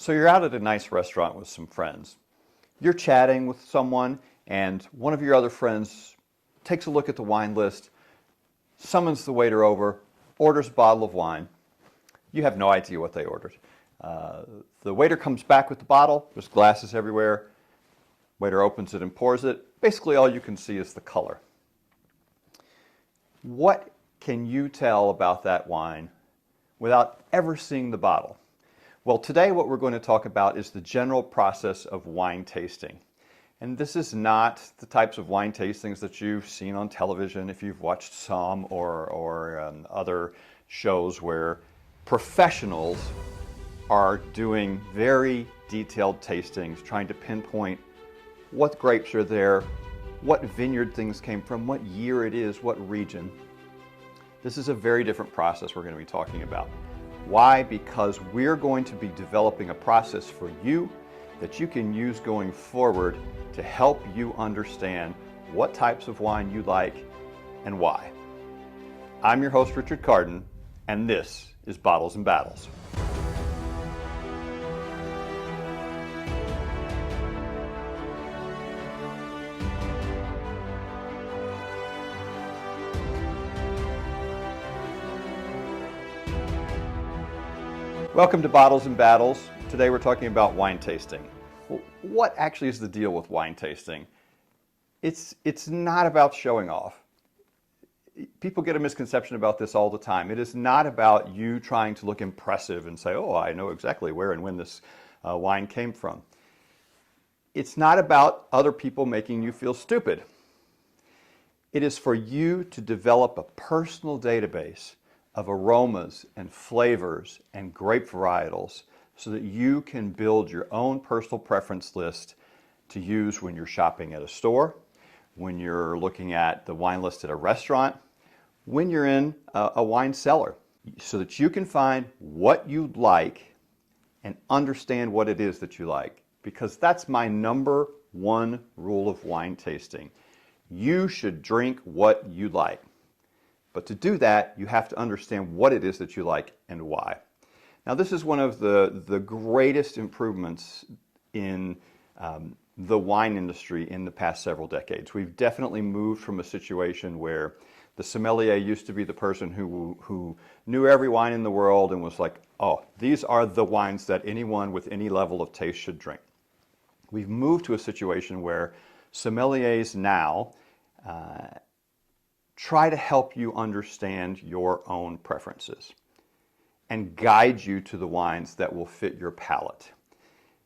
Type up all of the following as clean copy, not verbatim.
So you're out at a nice restaurant with some friends. You're chatting with someone, and one of your other friends takes a look at the wine list, summons the waiter over, orders a bottle of wine. You have no idea what they ordered. The waiter comes back with the bottle. There's glasses everywhere. Waiter opens it and pours it. Basically, all you can see is the color. What can you tell about that wine without ever seeing the bottle? Well, today what we're going to talk about is the general process of wine tasting. And this is not the types of wine tastings that you've seen on television if you've watched some or other shows where professionals are doing very detailed tastings, trying to pinpoint what grapes are there, what vineyard things came from, what year it is, what region. This is a very different process we're going to be talking about. Why? Because we're going to be developing a process for you that you can use going forward to help you understand what types of wine you like and why. I'm your host, Richard Carden, and this is Bottles and Battles. Welcome to Bottles and Battles. Today we're talking about wine tasting. Well, what actually is the deal with wine tasting? It's not about showing off. People get a misconception about this all the time. It is not about you trying to look impressive and say, oh, I know exactly where and when this wine came from. It's not about other people making you feel stupid. It is for you to develop a personal database of aromas and flavors and grape varietals so that you can build your own personal preference list to use when you're shopping at a store, when you're looking at the wine list at a restaurant, when you're in a wine cellar, so that you can find what you like and understand what it is that you like. Because that's my number one rule of wine tasting. You should drink what you like. But to do that, you have to understand what it is that you like and why. Now, this is one of the greatest improvements in the wine industry in the past several decades. We've definitely moved from a situation where the sommelier used to be the person who knew every wine in the world and was like, oh, these are the wines that anyone with any level of taste should drink. We've moved to a situation where sommeliers now try to help you understand your own preferences and guide you to the wines that will fit your palate.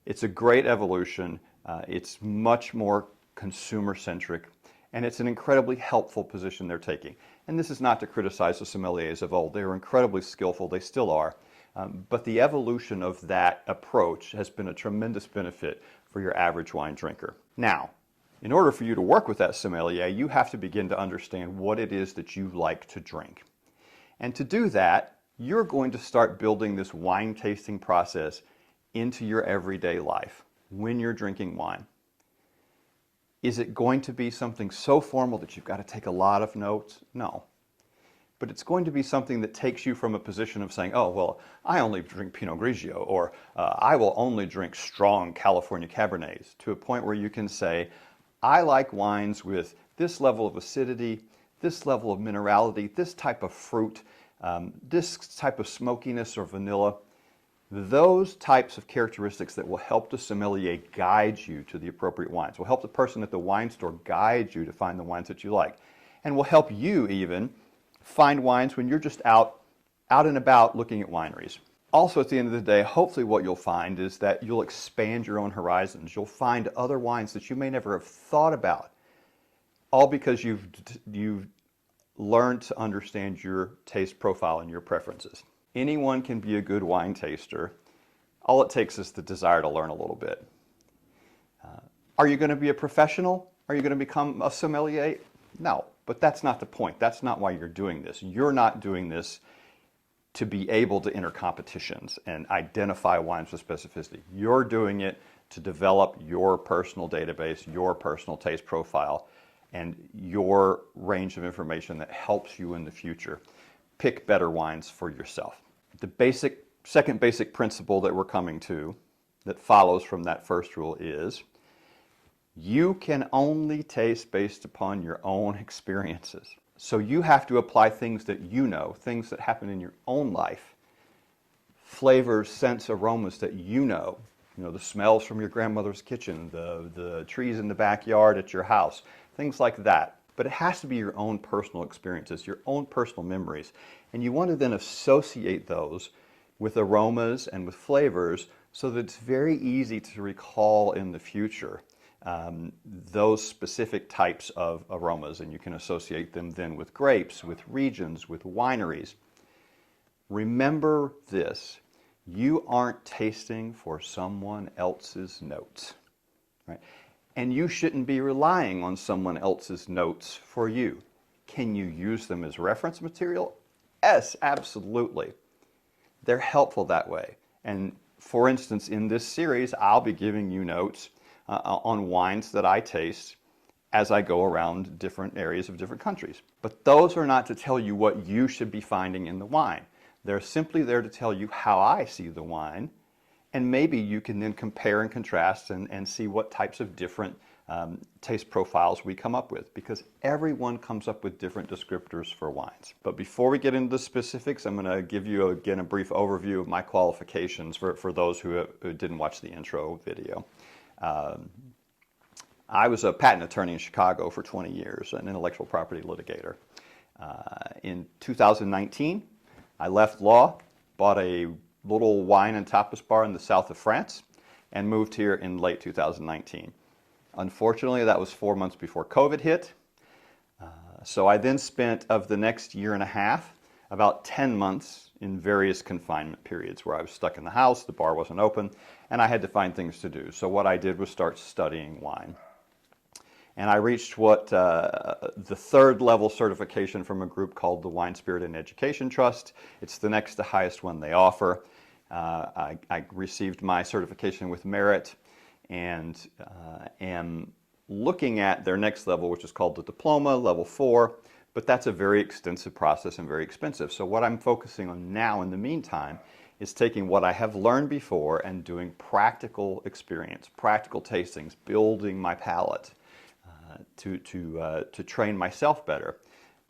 It's a great evolution. It's much more consumer-centric, and it's an incredibly helpful position they're taking. And this is not to criticize the sommeliers of old. They were incredibly skillful. They still are. But the evolution of that approach has been a tremendous benefit for your average wine drinker. Now, in order for you to work with that sommelier, you have to begin to understand what it is that you like to drink. And to do that, you're going to start building this wine tasting process into your everyday life when you're drinking wine. Is it going to be something so formal that you've got to take a lot of notes? No. But it's going to be something that takes you from a position of saying, oh, well, I only drink Pinot Grigio, or I will only drink strong California Cabernets, to a point where you can say, I like wines with this level of acidity, this level of minerality, this type of fruit, this type of smokiness or vanilla. Those types of characteristics that will help the sommelier guide you to the appropriate wines, will help the person at the wine store guide you to find the wines that you like, and will help you even find wines when you're just out and about looking at wineries. Also, at the end of the day, hopefully what you'll find is that you'll expand your own horizons. You'll find other wines that you may never have thought about, all because you've learned to understand your taste profile and your preferences. Anyone can be a good wine taster. All it takes is the desire to learn a little bit. Are you going to be a professional? Are you going to become a sommelier? No, but that's not the point. That's not why you're doing this. You're not doing this to be able to enter competitions and identify wines with specificity. You're doing it to develop your personal database, your personal taste profile, and your range of information that helps you in the future pick better wines for yourself. The second basic principle that we're coming to that follows from that first rule is you can only taste based upon your own experiences. So you have to apply things that you know, things that happen in your own life, flavors, scents, aromas that you know, the smells from your grandmother's kitchen, the trees in the backyard at your house, things like that. But it has to be your own personal experiences, your own personal memories. And you want to then associate those with aromas and with flavors so that it's very easy to recall in the future those specific types of aromas. And you can associate them then with grapes, with regions, with wineries. Remember this, you aren't tasting for someone else's notes, right? And you shouldn't be relying on someone else's notes for you. Can you use them as reference material? Yes, absolutely. They're helpful that way. And for instance, in this series, I'll be giving you notes on wines that I taste as I go around different areas of different countries. But those are not to tell you what you should be finding in the wine. They're simply there to tell you how I see the wine, and maybe you can then compare and contrast and see what types of different taste profiles we come up with, because everyone comes up with different descriptors for wines. But before we get into the specifics, I'm going to give you again a brief overview of my qualifications for those who didn't watch the intro video. I was a patent attorney in Chicago for 20 years, an intellectual property litigator. In 2019, I left law, bought a little wine and tapas bar in the south of France, and moved here in late 2019. Unfortunately, that was 4 months before COVID hit. So I then spent, of the next year and a half, about 10 months in various confinement periods where I was stuck in the house, the bar wasn't open, and I had to find things to do. So what I did was start studying wine. And I reached what the third level certification from a group called the Wine, Spirit, and Education Trust. It's the next to highest one they offer. I received my certification with merit and am looking at their next level, which is called the diploma, level 4, but that's a very extensive process and very expensive. So what I'm focusing on now in the meantime is taking what I have learned before and doing practical experience, practical tastings, building my palate to train myself better.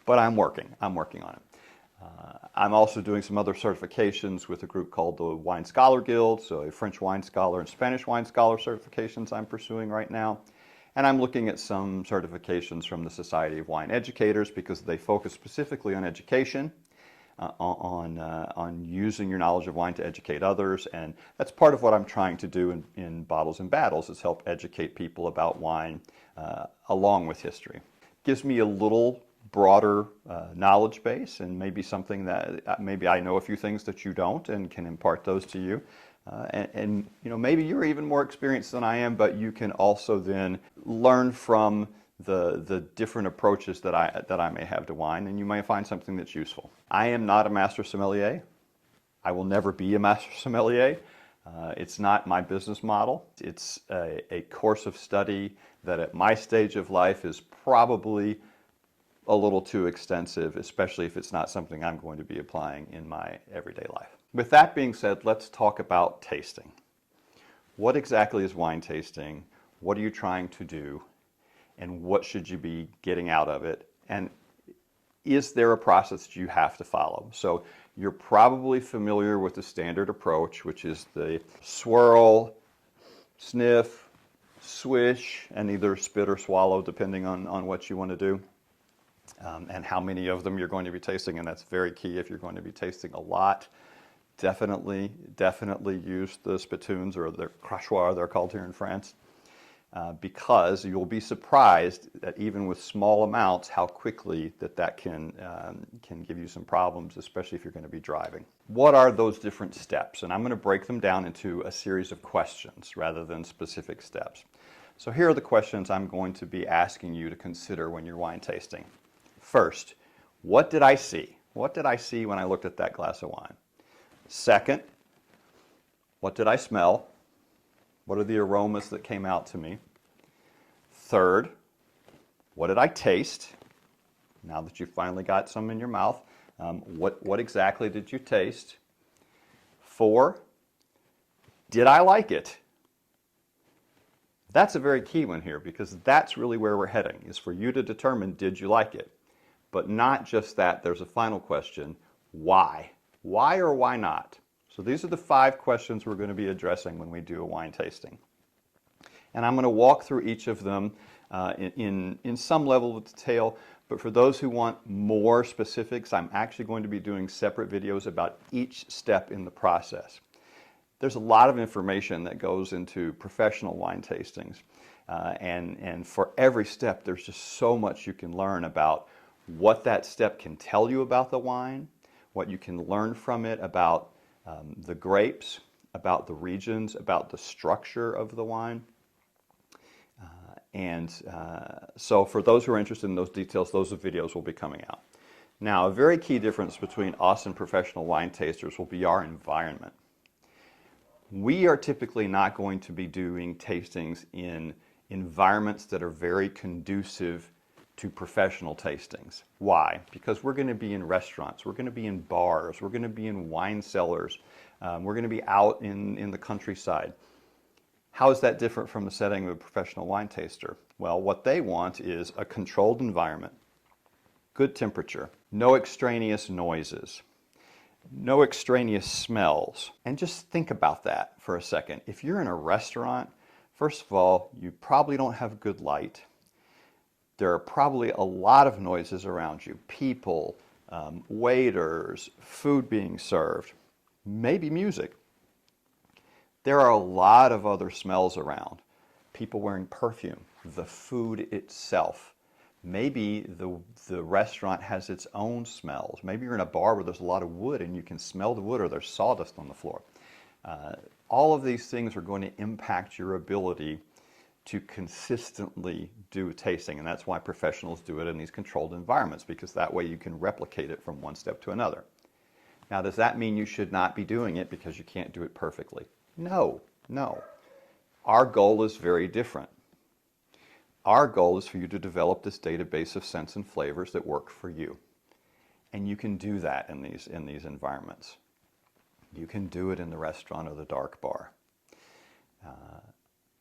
But I'm working on it. I'm also doing some other certifications with a group called the Wine Scholar Guild, so a French wine scholar and Spanish wine scholar certifications I'm pursuing right now. And I'm looking at some certifications from the Society of Wine Educators because they focus specifically on education, on using your knowledge of wine to educate others. And that's part of what I'm trying to do in Bottles and Battles, is help educate people about wine along with history. Gives me a little broader knowledge base, and maybe something that maybe I know a few things that you don't and can impart those to you. And maybe you're even more experienced than I am, but you can also then learn from the different approaches that I may have to wine, and you may find something that's useful. I am not a master sommelier. I will never be a master sommelier. It's not my business model. It's a course of study that at my stage of life is probably a little too extensive, especially if it's not something I'm going to be applying in my everyday life. With that being said, let's talk about tasting. What exactly is wine tasting? What are you trying to do? And what should you be getting out of it? And is there a process that you have to follow? So you're probably familiar with the standard approach, which is the swirl, sniff, swish, and either spit or swallow, depending on what you want to do. And how many of them you're going to be tasting, and that's very key if you're going to be tasting a lot. Definitely use the spittoons, or the crachoirs, they're called here in France, because you'll be surprised that even with small amounts, how quickly that can give you some problems, especially if you're going to be driving. What are those different steps? And I'm going to break them down into a series of questions rather than specific steps. So here are the questions I'm going to be asking you to consider when you're wine tasting. First, what did I see? What did I see when I looked at that glass of wine? Second, what did I smell? What are the aromas that came out to me? Third, what did I taste? Now that you finally got some in your mouth, what exactly did you taste? 4, did I like it? That's a very key one here, because that's really where we're heading, is for you to determine, did you like it? But not just that, there's a final question, why? Why or why not? So these are the 5 questions we're going to be addressing when we do a wine tasting. And I'm going to walk through each of them in some level of detail, but for those who want more specifics, I'm actually going to be doing separate videos about each step in the process. There's a lot of information that goes into professional wine tastings, and for every step there's just so much you can learn about what that step can tell you about the wine, what you can learn from it about the grapes, about the regions, about the structure of the wine. So for those who are interested in those details, those videos will be coming out. Now, a very key difference between us and professional wine tasters will be our environment. We are typically not going to be doing tastings in environments that are very conducive to professional tastings. Why? Because we're going to be in restaurants, we're going to be in bars, we're going to be in wine cellars, we're going to be out in the countryside. How is that different from the setting of a professional wine taster? Well, what they want is a controlled environment, good temperature, no extraneous noises, no extraneous smells. And just think about that for a second. If you're in a restaurant, first of all, you probably don't have good light. There are probably a lot of noises around you. People, waiters, food being served, maybe music. There are a lot of other smells around. People wearing perfume, the food itself. Maybe the restaurant has its own smells. Maybe you're in a bar where there's a lot of wood and you can smell the wood, or there's sawdust on the floor. All of these things are going to impact your ability to consistently do tasting, and that's why professionals do it in these controlled environments, because that way you can replicate it from one step to another. Now, does that mean you should not be doing it because you can't do it perfectly? No, no. Our goal is very different. Our goal is for you to develop this database of scents and flavors that work for you. And you can do that in these environments. You can do it in the restaurant or the dark bar.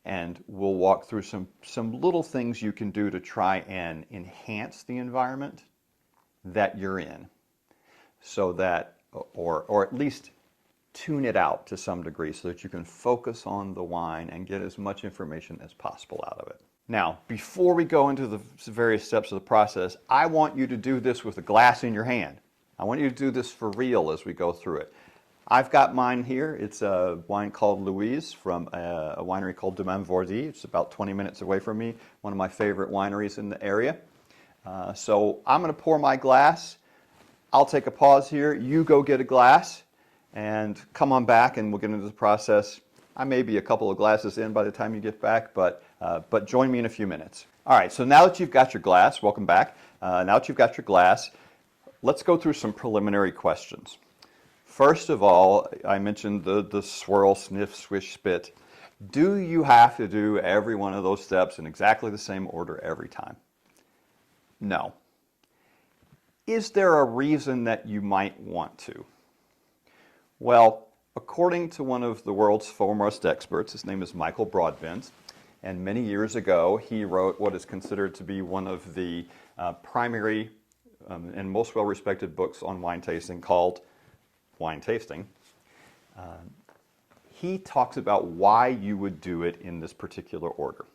And we'll walk through some little things you can do to try and enhance the environment that you're in, so that, or at least tune it out to some degree, so that you can focus on the wine and get as much information as possible out of it. Now, before we go into the various steps of the process, I want you to do this with a glass in your hand. I want you to do this for real as we go through it. I've got mine here. It's a wine called Louise from a winery called Domaine-Vordy. It's about 20 minutes away from me, one of my favorite wineries in the area. So I'm going to pour my glass. I'll take a pause here. You go get a glass and come on back, and we'll get into the process. I may be a couple of glasses in by the time you get back, but join me in a few minutes. All right, so now that you've got your glass, welcome back. Now that you've got your glass, let's go through some preliminary questions. First of all, I mentioned the swirl, sniff, swish, spit. Do you have to do every one of those steps in exactly the same order every time? No. Is there a reason that you might want to? Well, according to one of the world's foremost experts, his name is Michael Broadbent, and many years ago he wrote what is considered to be one of the primary and most well-respected books on wine tasting, called Wine Tasting. He talks about why you would do it in this particular order.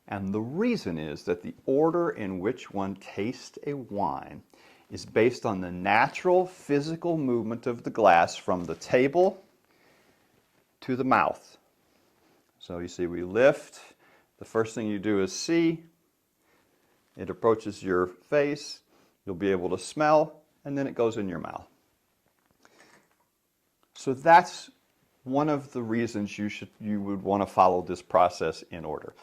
And the reason is that the order in which one tastes a wine is based on the natural physical movement of the glass from the table to the mouth. So you see, we lift. The first thing you do is see. It approaches your face. You'll be able to smell, and then it goes in your mouth. So that's one of the reasons you would want to follow this process in order.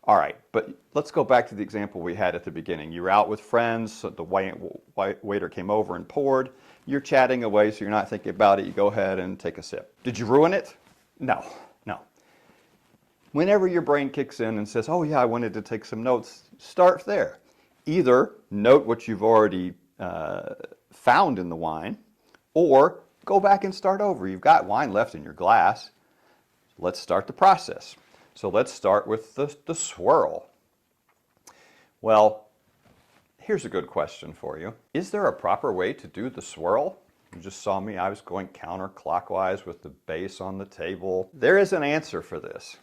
All right, but let's go back to the example we had at the beginning. You were out with friends, so the waiter came over and poured. You're chatting away, so you're not thinking about it. You go ahead and take a sip. Did you ruin it? No, no. Whenever your brain kicks in and says, oh yeah, I wanted to take some notes, start there. Either note what you've already found in the wine, or go back and start over. You've got wine left in your glass. Let's start the process. So let's start with the swirl. Well, here's a good question for you. Is there a proper way to do the swirl? You just saw me, I was going counterclockwise with the base on the table. There is an answer for this,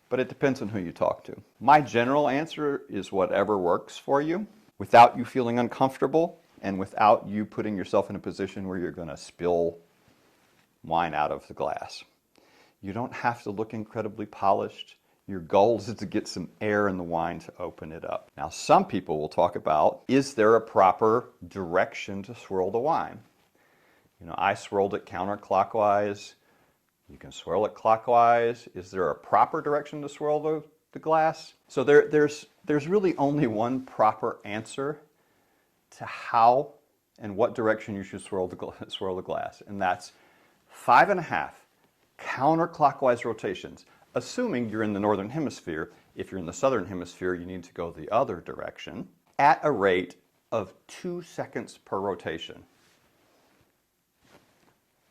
but it depends on who you talk to. My general answer is whatever works for you, without you feeling uncomfortable and without you putting yourself in a position where you're going to spill wine out of the glass. You don't have to look incredibly polished. Your goal is to get some air in the wine to open it up. Now, some people will talk about, is there a proper direction to swirl the wine? You know, I swirled it counterclockwise. You can swirl it clockwise. Is there a proper direction to swirl the glass? So there's really only one proper answer to how and what direction you should swirl the glass, and that's 5.5 counterclockwise rotations. Assuming you're in the northern hemisphere. If you're in the southern hemisphere, you need to go the other direction at a rate of 2 seconds per rotation.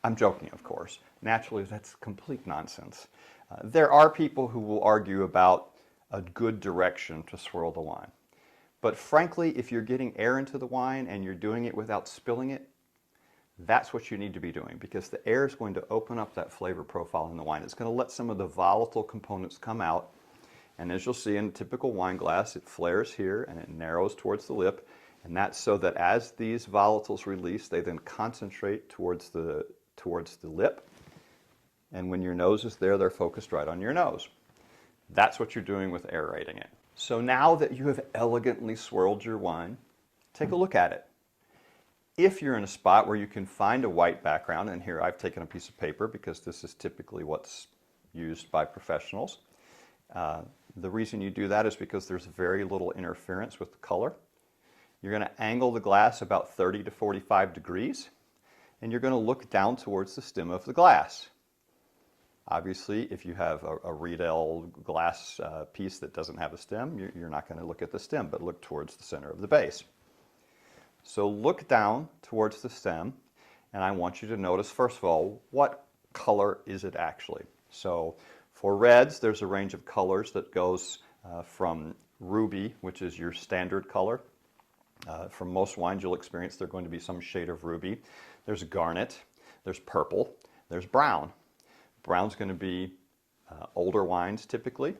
I'm joking, of course. Naturally, that's complete nonsense. There are people who will argue about a good direction to swirl the wine. But frankly, if you're getting air into the wine and you're doing it without spilling it, that's what you need to be doing, because the air is going to open up that flavor profile in the wine. It's going to let some of the volatile components come out. And as you'll see in a typical wine glass, it flares here and it narrows towards the lip. And that's so that as these volatiles release, they then concentrate towards the lip. And when your nose is there, they're focused right on your nose. That's what you're doing with aerating it. So now that you have elegantly swirled your wine, take a look at it. If you're in a spot where you can find a white background, and here I've taken a piece of paper because this is typically what's used by professionals. The reason you do that is because there's very little interference with the color. You're going to angle the glass about 30 to 45 degrees, and you're going to look down towards the stem of the glass. Obviously, if you have a Riedel glass piece that doesn't have a stem, you're not going to look at the stem, but look towards the center of the base. So look down towards the stem, and I want you to notice, first of all, what color is it actually? So for reds, there's a range of colors that goes from ruby, which is your standard color. For most wines you'll experience there's going to be some shade of ruby. There's garnet, there's purple, there's brown. Brown's going to be older wines typically,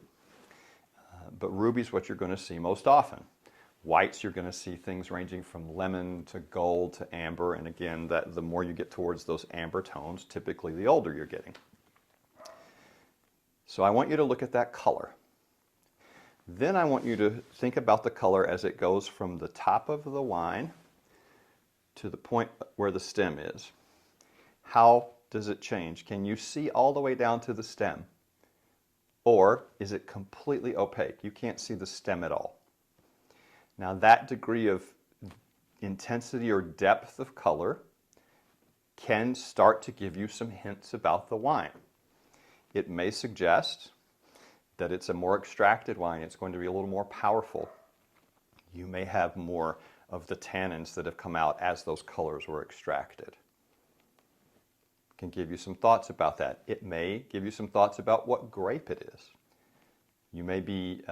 but ruby's what you're going to see most often. Whites, you're going to see things ranging from lemon to gold to amber, and again, the more you get towards those amber tones, typically the older you're getting. So I want you to look at that color. Then I want you to think about the color as it goes from the top of the wine to the point where the stem is. How does it change? Can you see all the way down to the stem? Or is it completely opaque? You can't see the stem at all. Now that degree of intensity or depth of color can start to give you some hints about the wine. It may suggest that it's a more extracted wine. It's going to be a little more powerful. You may have more of the tannins that have come out as those colors were extracted. It can give you some thoughts about that. It may give you some thoughts about what grape it is. You may be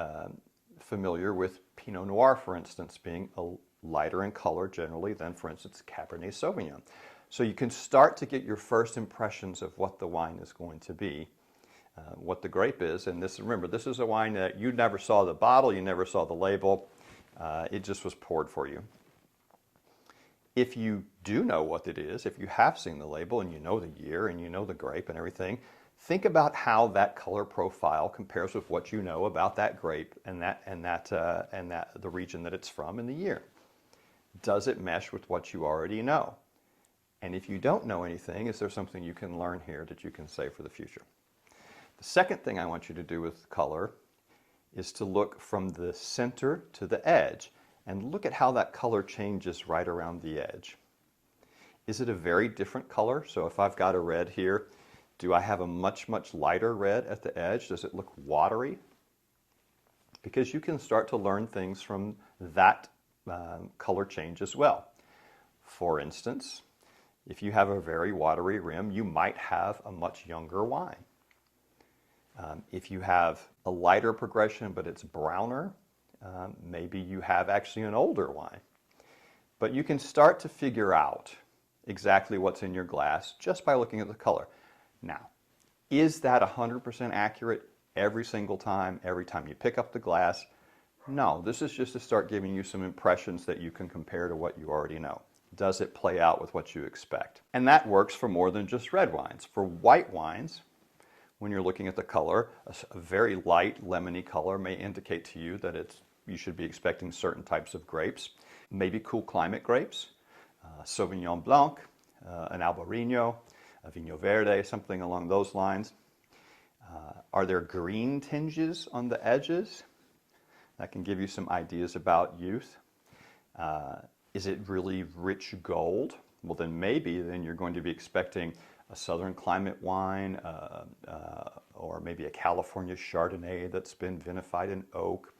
familiar with Pinot Noir, for instance, being a lighter in color generally than, for instance, Cabernet Sauvignon. So you can start to get your first impressions of what the wine is going to be, what the grape is. And remember, this is a wine that you never saw the bottle, you never saw the label, it just was poured for you. If you do know what it is, if you have seen the label and you know the year and you know the grape and everything, think about how that color profile compares with what you know about that grape and the region that it's from and the year. Does it mesh with what you already know? And if you don't know anything, is there something you can learn here that you can save for the future? The second thing I want you to do with color is to look from the center to the edge and look at how that color changes right around the edge. Is it a very different color? So if I've got a red here, do I have a much, much lighter red at the edge? Does it look watery? Because you can start to learn things from that color change as well. For instance, if you have a very watery rim, you might have a much younger wine. If you have a lighter progression but it's browner, maybe you have actually an older wine. But you can start to figure out exactly what's in your glass just by looking at the color. Now, is that 100% accurate every single time, every time you pick up the glass? No, this is just to start giving you some impressions that you can compare to what you already know. Does it play out with what you expect? And that works for more than just red wines. For white wines, when you're looking at the color, a very light lemony color may indicate to you that you should be expecting certain types of grapes, maybe cool climate grapes, Sauvignon Blanc, an Albarino, a Vinho Verde, something along those lines. Are there green tinges on the edges? That can give you some ideas about youth. Is it really rich gold? Well, then you're going to be expecting a southern climate wine, or maybe a California Chardonnay that's been vinified in oak,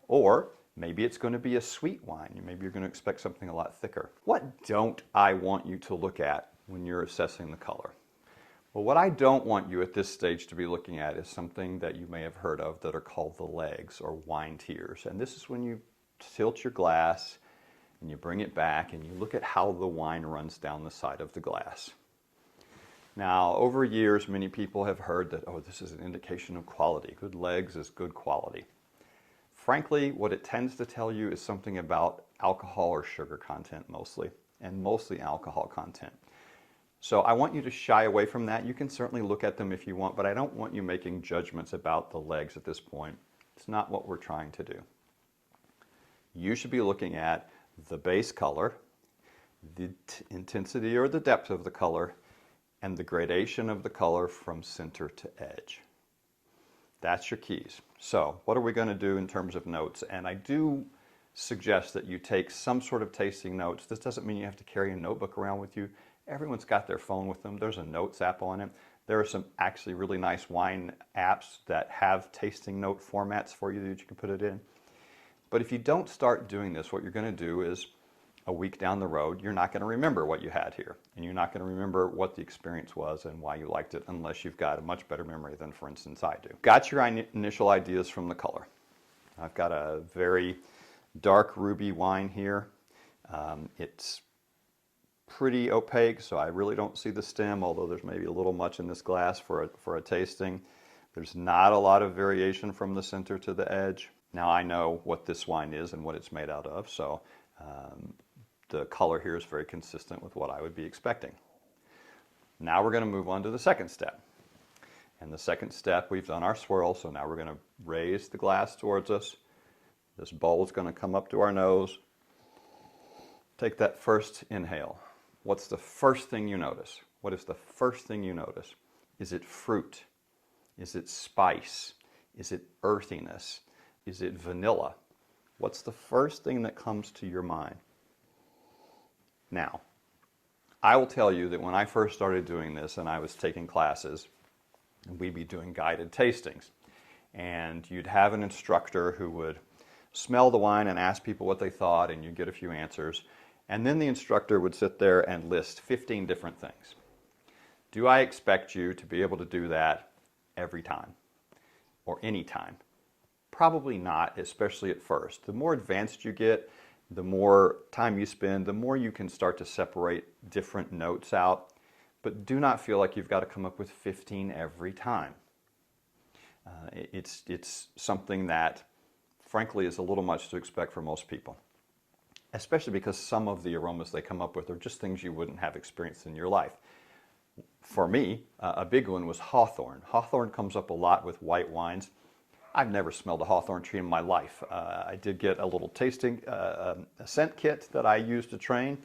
or maybe it's going to be a sweet wine. Maybe you're going to expect something a lot thicker. What don't I want you to look at when you're assessing the color? Well, what I don't want you at this stage to be looking at is something that you may have heard of that are called the legs or wine tiers. And this is when you tilt your glass and you bring it back and you look at how the wine runs down the side of the glass. Now, over years, many people have heard that, oh, this is an indication of quality. Good legs is good quality. Frankly, what it tends to tell you is something about alcohol or sugar content mostly, and mostly alcohol content. So I want you to shy away from that. You can certainly look at them if you want, but I don't want you making judgments about the legs at this point. It's not what we're trying to do. You should be looking at the base color, the intensity or the depth of the color, and the gradation of the color from center to edge. That's your keys. So what are we going to do in terms of notes? And I do suggest that you take some sort of tasting notes. This doesn't mean you have to carry a notebook around with you. Everyone's got their phone with them. There's a notes app on it. There are some actually really nice wine apps that have tasting note formats for you that you can put it in. But if you don't start doing this, what you're going to do is a week down the road, you're not going to remember what you had here. And you're not going to remember what the experience was and why you liked it unless you've got a much better memory than, for instance, I do. Got your initial ideas from the color. I've got a very dark ruby wine here. It's pretty opaque, so I really don't see the stem, although there's maybe a little much in this glass for a tasting. There's not a lot of variation from the center to the edge. Now I know what this wine is and what it's made out of, so the color here is very consistent with what I would be expecting. Now we're going to move on to the second step. And the second step, we've done our swirl, so now we're going to raise the glass towards us. This bowl is going to come up to our nose. Take that first inhale. What's the first thing you notice? What is the first thing you notice? Is it fruit? Is it spice? Is it earthiness? Is it vanilla? What's the first thing that comes to your mind? Now, I will tell you that when I first started doing this and I was taking classes, we'd be doing guided tastings. And you'd have an instructor who would smell the wine and ask people what they thought, and you'd get a few answers. And then the instructor would sit there and list 15 different things. Do I expect you to be able to do that every time or any time? Probably not, especially at first. The more advanced you get, the more time you spend, the more you can start to separate different notes out. But do not feel like you've got to come up with 15 every time. It's something that, frankly, is a little much to expect for most people, especially because some of the aromas they come up with are just things you wouldn't have experienced in your life. For me, a big one was hawthorn. Hawthorn comes up a lot with white wines. I've never smelled a hawthorn tree in my life. I did get a little tasting, a scent kit that I used to train,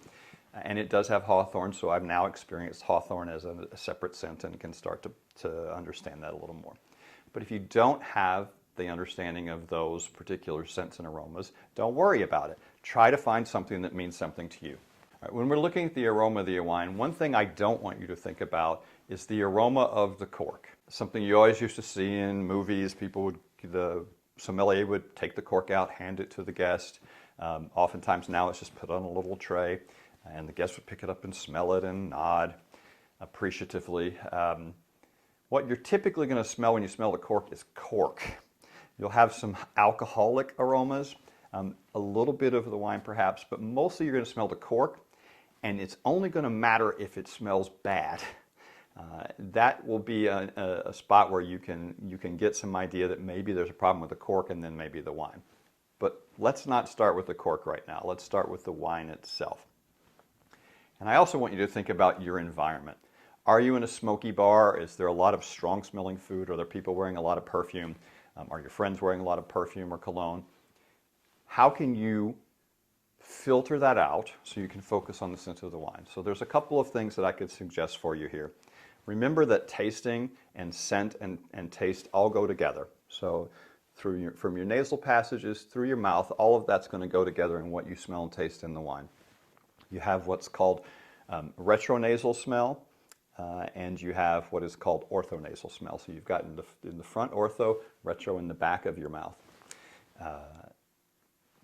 and it does have hawthorn, so I've now experienced hawthorn as a separate scent and can start to understand that a little more. But if you don't have the understanding of those particular scents and aromas, don't worry about it. Try to find something that means something to you. All right, when we're looking at the aroma of the wine, one thing I don't want you to think about is the aroma of the cork. Something you always used to see in movies, the sommelier would take the cork out, hand it to the guest. Oftentimes now it's just put on a little tray, and the guest would pick it up and smell it and nod appreciatively. What you're typically going to smell when you smell the cork is cork. You'll have some alcoholic aromas, a little bit of the wine perhaps, but mostly you're going to smell the cork, and it's only going to matter if it smells bad. That will be a spot where you can get some idea that maybe there's a problem with the cork and then maybe the wine. But let's not start with the cork right now. Let's start with the wine itself. And I also want you to think about your environment. Are you in a smoky bar? Is there a lot of strong smelling food? Are there people wearing a lot of perfume? Are your friends wearing a lot of perfume or cologne? How can you filter that out so you can focus on the sense of the wine? So there's a couple of things that I could suggest for you here. Remember that tasting and scent and taste all go together. So from your nasal passages through your mouth, all of that's going to go together in what you smell and taste in the wine. You have what's called retronasal smell, and you have what is called orthonasal smell. So you've got in the front ortho, retro in the back of your mouth.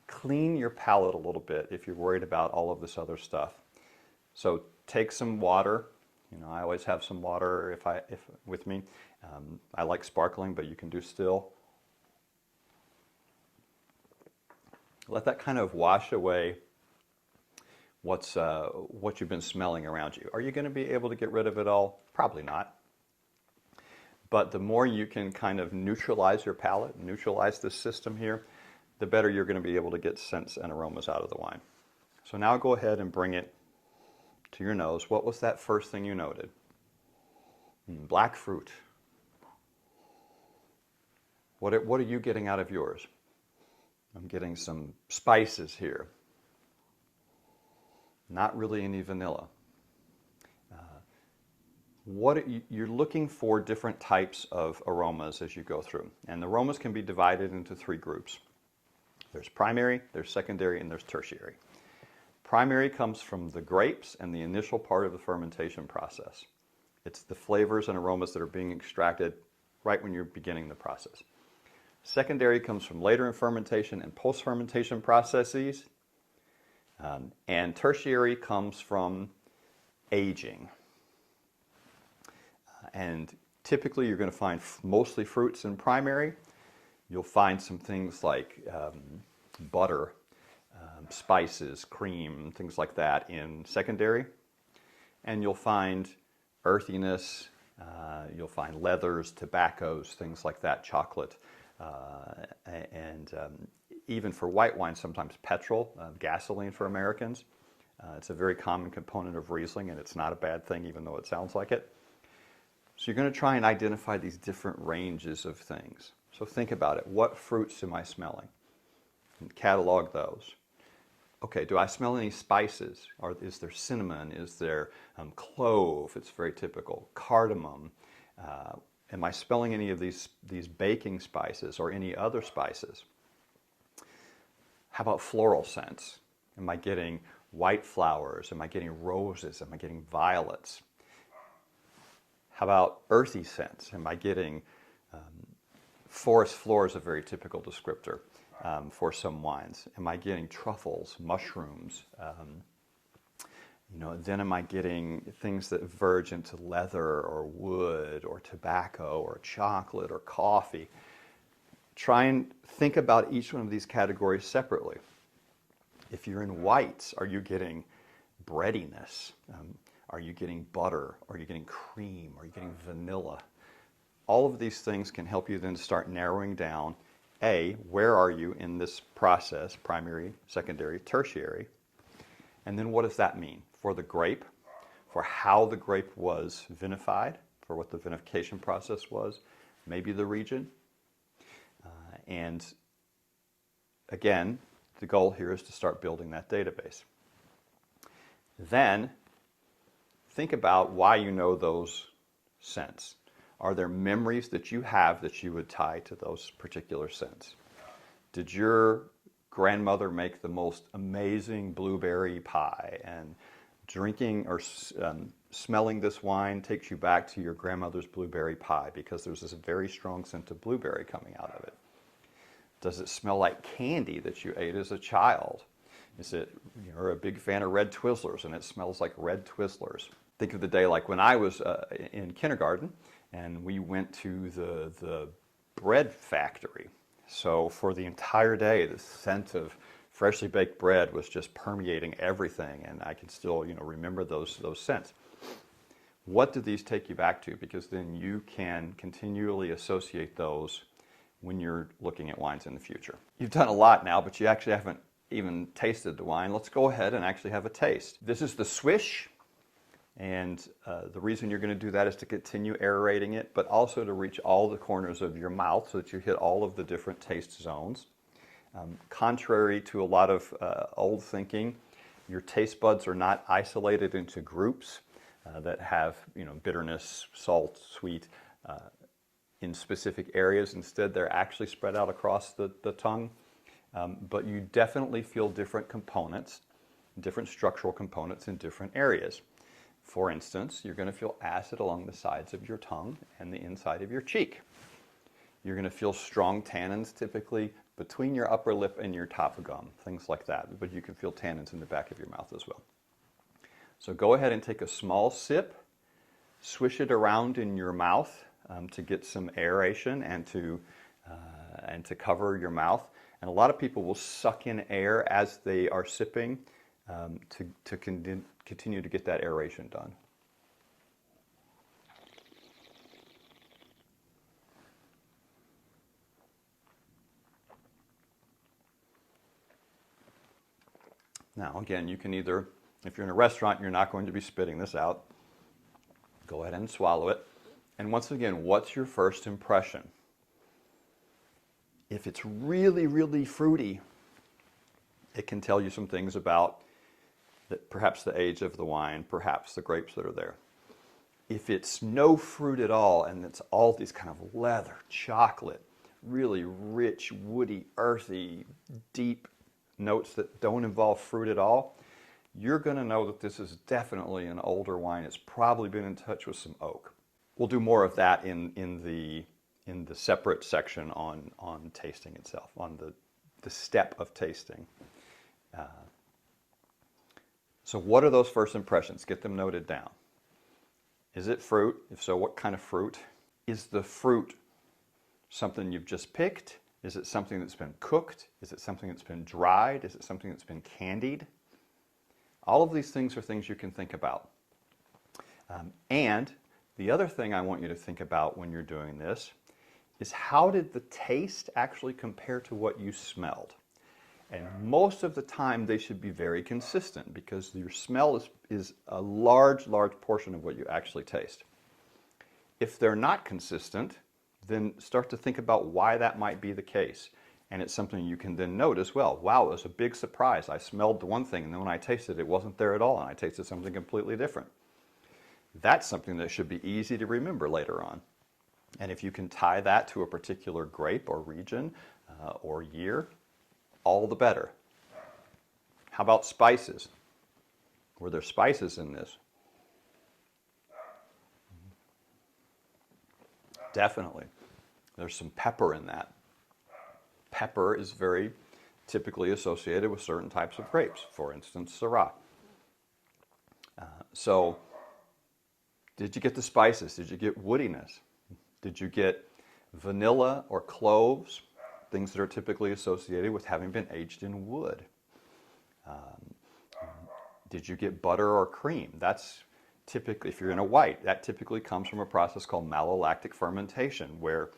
Clean your palate a little bit if you're worried about all of this other stuff. So take some water. You know, I always have some water if with me. I like sparkling, but you can do still. Let that kind of wash away what you've been smelling around you. Are you going to be able to get rid of it all? Probably not. But the more you can kind of neutralize your palate, neutralize this system here, the better you're going to be able to get scents and aromas out of the wine. So now go ahead and bring it to your nose. What was that first thing you noted? Black fruit. What are you getting out of yours? I'm getting some spices here. Not really any vanilla. You're looking for different types of aromas as you go through. And the aromas can be divided into three groups. There's primary, there's secondary, and there's tertiary. Primary comes from the grapes and the initial part of the fermentation process. It's the flavors and aromas that are being extracted right when you're beginning the process. Secondary comes from later in fermentation and post-fermentation processes. And tertiary comes from aging. And typically you're going to find mostly fruits in primary. You'll find some things like butter, spices, cream, things like that in secondary. And you'll find earthiness, you'll find leathers, tobaccos, things like that, chocolate, and even for white wine, sometimes petrol, gasoline for Americans. It's a very common component of Riesling, and it's not a bad thing, even though it sounds like it. So you're going to try and identify these different ranges of things. So think about it. What fruits am I smelling? And catalog those. Okay, do I smell any spices? Or is there cinnamon? Is there clove? It's very typical. Cardamom. Am I smelling any of these baking spices or any other spices? How about floral scents? Am I getting white flowers? Am I getting roses? Am I getting violets? How about earthy scents? Am I getting forest floor is a very typical descriptor for some wines. Am I getting truffles, mushrooms? Then am I getting things that verge into leather or wood or tobacco or chocolate or coffee? Try and think about each one of these categories separately. If you're in whites, are you getting breadiness? Are you getting butter? Are you getting cream? Are you getting vanilla? All of these things can help you then start narrowing down, A, where are you in this process, primary, secondary, tertiary? And then what does that mean for the grape, for how the grape was vinified, for what the vinification process was, maybe the region. And again, the goal here is to start building that database. Then think about why you know those scents. Are there memories that you have that you would tie to those particular scents? Did your grandmother make the most amazing blueberry pie, and drinking or smelling this wine takes you back to your grandmother's blueberry pie because there's this very strong scent of blueberry coming out of it? Does it smell like candy that you ate as a child? Is it, you're a big fan of red Twizzlers and it smells like red Twizzlers? Think of the day like when I was in kindergarten and we went to the bread factory. So for the entire day, the scent of freshly baked bread was just permeating everything, and I can still, remember those scents. What do these take you back to? Because then you can continually associate those when you're looking at wines in the future. You've done a lot now, but you actually haven't even tasted the wine. Let's go ahead and actually have a taste. This is the swish, and the reason you're going to do that is to continue aerating it, but also to reach all the corners of your mouth so that you hit all of the different taste zones. Contrary to a lot of old thinking, your taste buds are not isolated into groups that have, bitterness, salt, sweet in specific areas. Instead, they're actually spread out across the tongue. But you definitely feel different components, different structural components in different areas. For instance, you're going to feel acid along the sides of your tongue and the inside of your cheek. You're going to feel strong tannins typically between your upper lip and your top gum, things like that. But you can feel tannins in the back of your mouth as well. So go ahead and take a small sip, swish it around in your mouth to get some aeration and to cover your mouth. And a lot of people will suck in air as they are sipping to continue to get that aeration done. Now, again, you can either, if you're in a restaurant, you're not going to be spitting this out. Go ahead and swallow it. And once again, what's your first impression? If it's really, really fruity, it can tell you some things about perhaps the age of the wine, perhaps the grapes that are there. If it's no fruit at all and it's all these kind of leather, chocolate, really rich, woody, earthy, deep notes that don't involve fruit at all, you're going to know that this is definitely an older wine. It's probably been in touch with some oak. We'll do more of that in the separate section on tasting itself, on the step of tasting. So what are those first impressions? Get them noted down. Is it fruit? If so, what kind of fruit? Is the fruit something you've just picked? Is it something that's been cooked? Is it something that's been dried? Is it something that's been candied? All of these things are things you can think about. And the other thing I want you to think about when you're doing this is how did the taste actually compare to what you smelled? And most of the time they should be very consistent because your smell is a large portion of what you actually taste. If they're not consistent, then start to think about why that might be the case. And it's something you can then note as well. Wow, it was a big surprise. I smelled the one thing and then when I tasted it, it wasn't there at all and I tasted something completely different. That's something that should be easy to remember later on. And if you can tie that to a particular grape or region or year, all the better. How about spices? Were there spices in this? Definitely. There's some pepper in that. Pepper is very typically associated with certain types of grapes, for instance, Syrah. So, did you get the spices? Did you get woodiness? Did you get vanilla or cloves? Things that are typically associated with having been aged in wood. Did you get butter or cream? That's typically, if you're in a white, that typically comes from a process called malolactic fermentation, where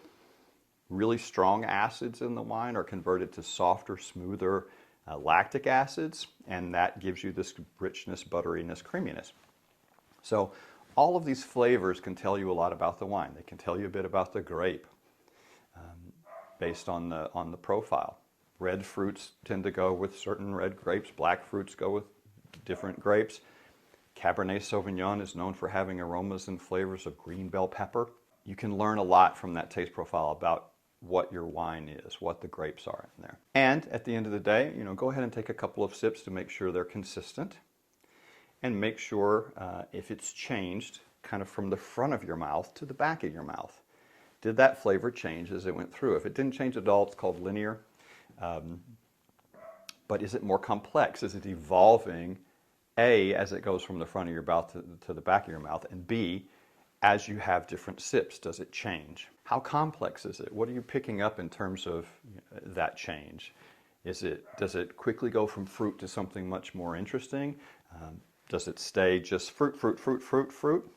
really strong acids in the wine are converted to softer, smoother lactic acids, and that gives you this richness, butteriness, creaminess. So all of these flavors can tell you a lot about the wine. They can tell you a bit about the grape based on the profile. Red fruits tend to go with certain red grapes. Black fruits go with different grapes. Cabernet Sauvignon is known for having aromas and flavors of green bell pepper. You can learn a lot from that taste profile about what your wine is, what the grapes are in there. And at the end of the day, go ahead and take a couple of sips to make sure they're consistent. And make sure if it's changed kind of from the front of your mouth to the back of your mouth. Did that flavor change as it went through? If it didn't change at all, it's called linear. But is it more complex? Is it evolving, A, as it goes from the front of your mouth to the back of your mouth, and B, As you have different sips, does it change? How complex is it? What are you picking up in terms of that change? Does it quickly go from fruit to something much more interesting? Does it stay just fruit, fruit, fruit, fruit, fruit?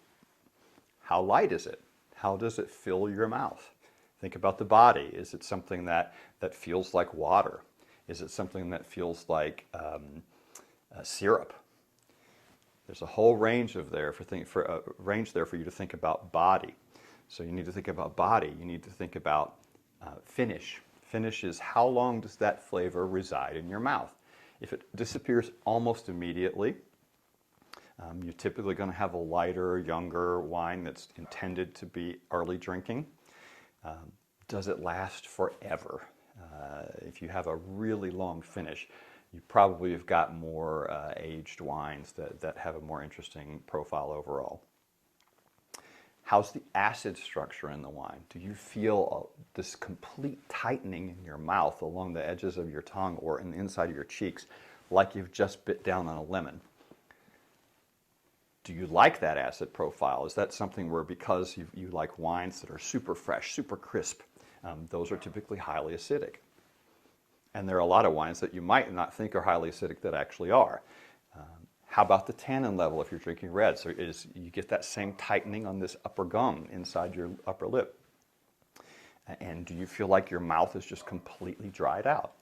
How light is it? How does it fill your mouth? Think about the body. Is it something that feels like water? Is it something that feels like syrup? There's a whole range there for you to think about body. So you need to think about body. You need to think about finish. Finish is how long does that flavor reside in your mouth? If it disappears almost immediately, you're typically going to have a lighter, younger wine that's intended to be early drinking. Does it last forever? If you have a really long finish, you probably have got more aged wines that have a more interesting profile overall. How's the acid structure in the wine? Do you feel this complete tightening in your mouth along the edges of your tongue or in the inside of your cheeks like you've just bit down on a lemon? Do you like that acid profile? Is that something where because you like wines that are super fresh, super crisp, those are typically highly acidic? And there are a lot of wines that you might not think are highly acidic that actually are. How about the tannin level if you're drinking red? So you get that same tightening on this upper gum inside your upper lip. And do you feel like your mouth is just completely dried out?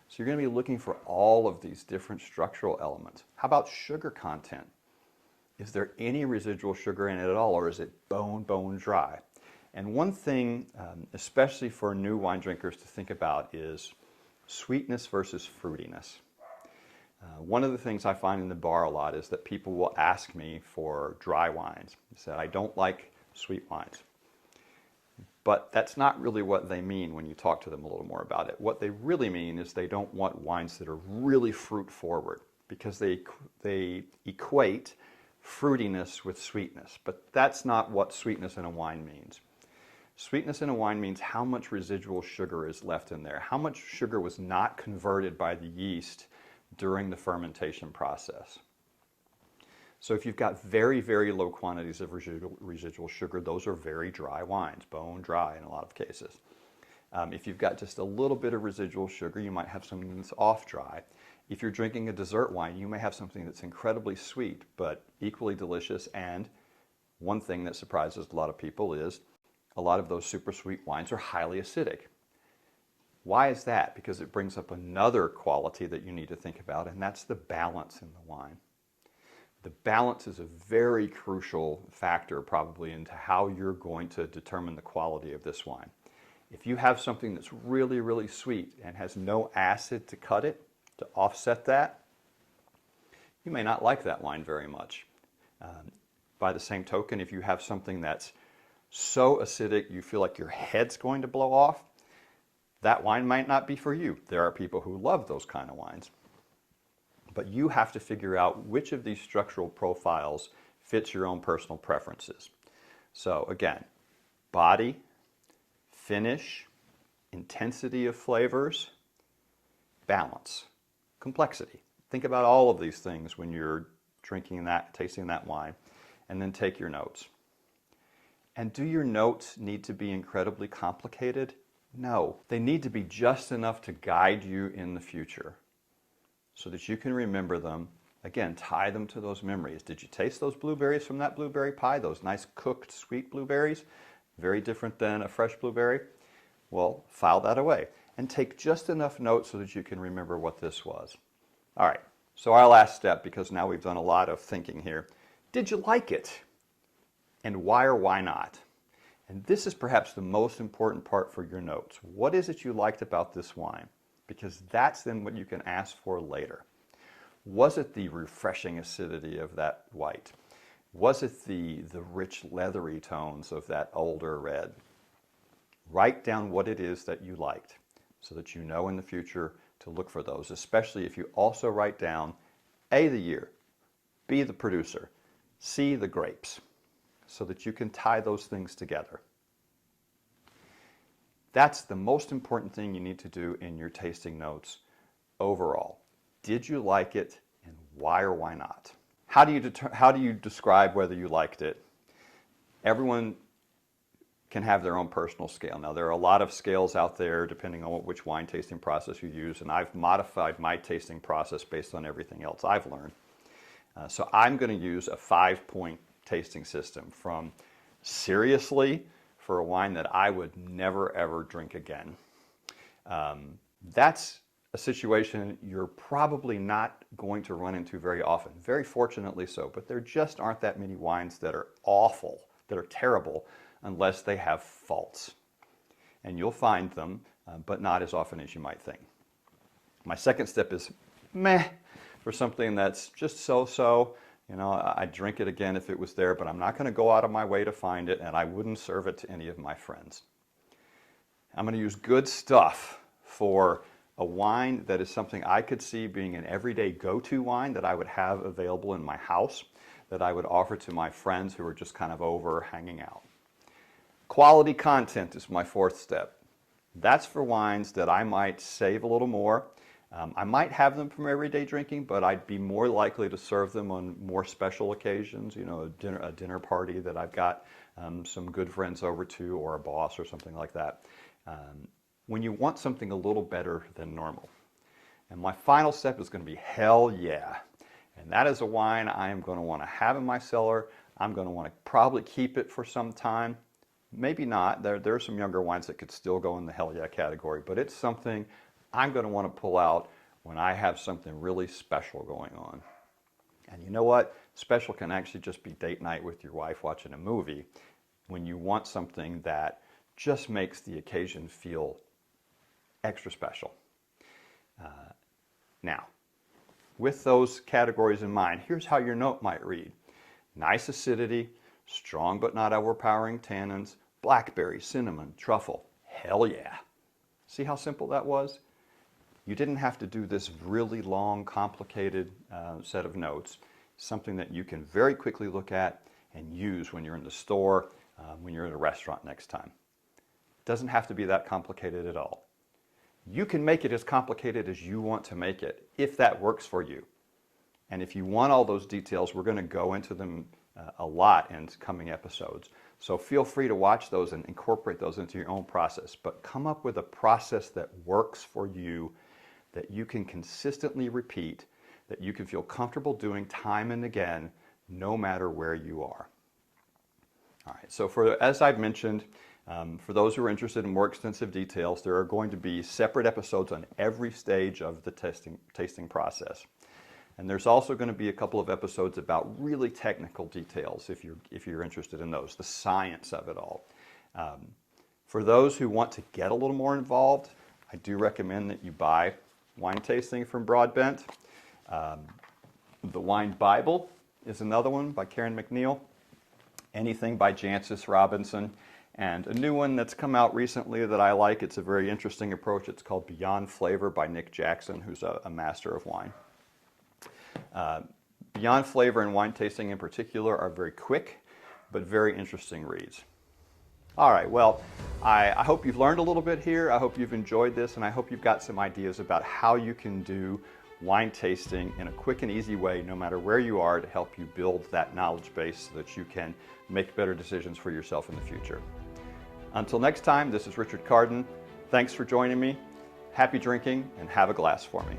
So you're going to be looking for all of these different structural elements. How about sugar content? Is there any residual sugar in it at all, or is it bone dry? And one thing, especially for new wine drinkers to think about is sweetness versus fruitiness. One of the things I find in the bar a lot is that people will ask me for dry wines. They say, I don't like sweet wines. But that's not really what they mean when you talk to them a little more about it. What they really mean is they don't want wines that are really fruit forward, because they equate fruitiness with sweetness. But that's not what sweetness in a wine means. Sweetness in a wine means how much residual sugar is left in there, how much sugar was not converted by the yeast during the fermentation process. So if you've got very, very low quantities of residual sugar, those are very dry wines, bone dry in a lot of cases. If you've got just a little bit of residual sugar, you might have something that's off dry. If you're drinking a dessert wine, you may have something that's incredibly sweet, but equally delicious. And one thing that surprises a lot of people is a lot of those super sweet wines are highly acidic. Why is that? Because it brings up another quality that you need to think about, and that's the balance in the wine. The balance is a very crucial factor probably into how you're going to determine the quality of this wine. If you have something that's really, really sweet and has no acid to cut it, to offset that, you may not like that wine very much. By the same token, if you have something that's so acidic you feel like your head's going to blow off, that wine might not be for you. There are people who love those kind of wines. But you have to figure out which of these structural profiles fits your own personal preferences. So again, body, finish, intensity of flavors, balance, complexity. Think about all of these things when you're drinking that, tasting that wine, and then take your notes. And do your notes need to be incredibly complicated? No. They need to be just enough to guide you in the future so that you can remember them. Again, tie them to those memories. Did you taste those blueberries from that blueberry pie? Those nice cooked sweet blueberries? Very different than a fresh blueberry? Well, file that away and take just enough notes so that you can remember what this was. All right, so our last step, because now we've done a lot of thinking here. Did you like it? And why or why not? And this is perhaps the most important part for your notes. What is it you liked about this wine? Because that's then what you can ask for later. Was it the refreshing acidity of that white? Was it the rich leathery tones of that older red? Write down what it is that you liked so that you know in the future to look for those, especially if you also write down A, the year, B, the producer, C, the grapes, so that you can tie those things together. That's the most important thing you need to do in your tasting notes overall. Did you like it, and why or why not? How do you describe whether you liked it? Everyone can have their own personal scale. Now, there are a lot of scales out there depending on which wine tasting process you use, and I've modified my tasting process based on everything else I've learned. So I'm going to use a 5-point tasting system, from seriously for a wine that I would never ever drink again. That's a situation you're probably not going to run into very often, very fortunately so, but there just aren't that many wines that are awful, that are terrible, unless they have faults. And you'll find them, but not as often as you might think. My second step is meh, for something that's just so-so. You know, I'd drink it again if it was there, but I'm not going to go out of my way to find it, and I wouldn't serve it to any of my friends. I'm going to use good stuff for a wine that is something I could see being an everyday go-to wine that I would have available in my house, that I would offer to my friends who are just kind of over hanging out. Quality content is my fourth step. That's for wines that I might save a little more. I might have them from everyday drinking, but I'd be more likely to serve them on more special occasions, you know, a dinner party that I've got some good friends over to, or a boss or something like that. When you want something a little better than normal. And my final step is going to be hell yeah. And that is a wine I am going to want to have in my cellar. I'm going to want to probably keep it for some time. Maybe not. There are some younger wines that could still go in the hell yeah category, but it's something I'm going to want to pull out when I have something really special going on. And you know what? Special can actually just be date night with your wife watching a movie, when you want something that just makes the occasion feel extra special. Now, with those categories in mind, here's how your note might read. Nice acidity, strong but not overpowering tannins, blackberry, cinnamon, truffle. Hell yeah. See how simple that was? You didn't have to do this really long, complicated set of notes. Something that you can very quickly look at and use when you're in the store, when you're at a restaurant next time. It doesn't have to be that complicated at all. You can make it as complicated as you want to make it, if that works for you. And if you want all those details, we're going to go into them a lot in coming episodes. So feel free to watch those and incorporate those into your own process. But come up with a process that works for you, that you can consistently repeat, that you can feel comfortable doing time and again, no matter where you are. All right, so as I've mentioned, for those who are interested in more extensive details, there are going to be separate episodes on every stage of the tasting process. And there's also going to be a couple of episodes about really technical details if you're interested in those, the science of it all. For those who want to get a little more involved, I do recommend that you buy Wine Tasting from Broadbent. The Wine Bible is another one by Karen McNeil. Anything by Jancis Robinson. And a new one that's come out recently that I like, it's a very interesting approach. It's called Beyond Flavor by Nick Jackson, who's a master of wine. Beyond Flavor and Wine Tasting in particular are very quick, but very interesting reads. All right, well, I hope you've learned a little bit here. I hope you've enjoyed this, and I hope you've got some ideas about how you can do wine tasting in a quick and easy way, no matter where you are, to help you build that knowledge base so that you can make better decisions for yourself in the future. Until next time, this is Richard Carden. Thanks for joining me. Happy drinking, and have a glass for me.